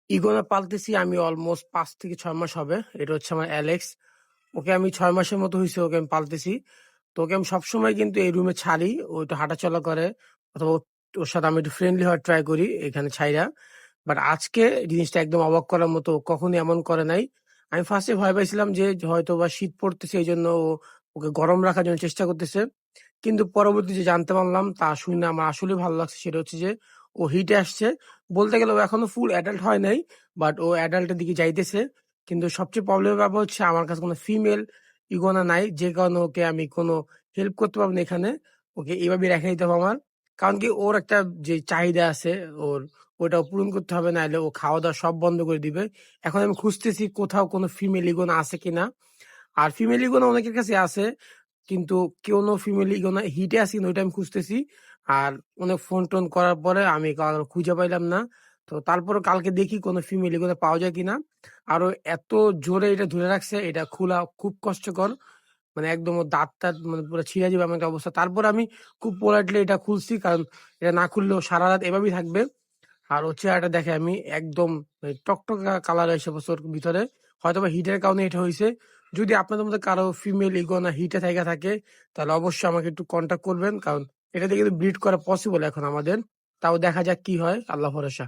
ইগোনা পালতেছি আমি অলমোস্ট 5 থেকে 6 মাস হবে। এটা হচ্ছে আমার অ্যালেক্স। ওকে আমি 6 মাসের মতো হয়েছে ওকে আমি পালতেছি। তো ওকে আমি সবসময় কিন্তু এই রুমে ছাড়ি, ও একটু হাঁটাচলা করে অথবা ওর সাথে আমি একটু ফ্রেন্ডলি হওয়ার ট্রাই করি এখানে ছাইরা। বাট আজকে জিনিসটা একদম অবাক করার মতো, ও কখনোই এমন করে নাই। আমি ফার্স্টে ভয় পাইছিলাম যে হয়তো বা শীত পড়তেছে এই জন্য ওকে গরম রাখার জন্য চেষ্টা করতেছে, কিন্তু পরবর্তী যে জানতে পারলাম তা শুনে আমার আসলে ভালো লাগছে। সেটা হচ্ছে যে ও হিটে আসছে। বলতে গেলে ও এখনো ফুল অ্যাডাল্ট হয় নাই, বাট ও অ্যাডাল্টের দিকে যাইতেছে। কিন্তু সবচেয়ে প্রবলেমের ব্যাপার হচ্ছে আমার কাছে কোনো ফিমেল ইগোনা নাই, যে কারণে ওকে আমি কোনো হেল্প করতে পারবো না এখানে। ওকে এইভাবে রেখে দিতে হবে আমার, কারণ কি ওর একটা যে চাহিদা আছে ওর, ওটা পূরণ করতে হবে, নাহলে ও খাওয়া দাওয়া সব বন্ধ করে দিবে। এখন আমি খুঁজতেছি কোথাও কোনো ফিমেল ইগোনা আছে কিনা। আর ফিমেল ইগোনা অনেকের কাছে আছে, কিন্তু কোনো ফিমেল ইগোনা হিটে আছে কিনা ওইটা আমি খুঁজতেছি। আর অনেক ফোন টোন করার পরে আমি কারো খুঁজে পাইলাম না। তো তারপরে কালকে দেখি কোনো ফিমেল ইগোনা পাওয়া যায় কিনা। আরো এত জোরে এটা ধরে রাখছে, এটা খোলা খুব কষ্টকর। মানে একদম ওর দাঁত টাত মানে পুরো ছিঁড়ে যাবে এমন একটা অবস্থা। তারপর আমি খুব পোলাইটলি এটা খুলছি, কারণ এটা না খুললেও সারা রাত এভাবেই থাকবে। আর ওর চেহারাটা দেখে আমি একদম টকটকা কালার এসে বছর ওর ভিতরে। হয়তো বা হিটের কারণে এটা হয়েছে। যদি আপনাদের মধ্যে কারো ফিমেল ইগোনা হিটে থাকা থাকে, তাহলে অবশ্যই আমাকে একটু কন্ট্যাক্ট করবেন, কারণ এটা দিয়ে কিন্তু ব্রিড করা পসিবল এখন আমাদের। তাও দেখা যাক কি হয়, আল্লাহ ভরসা।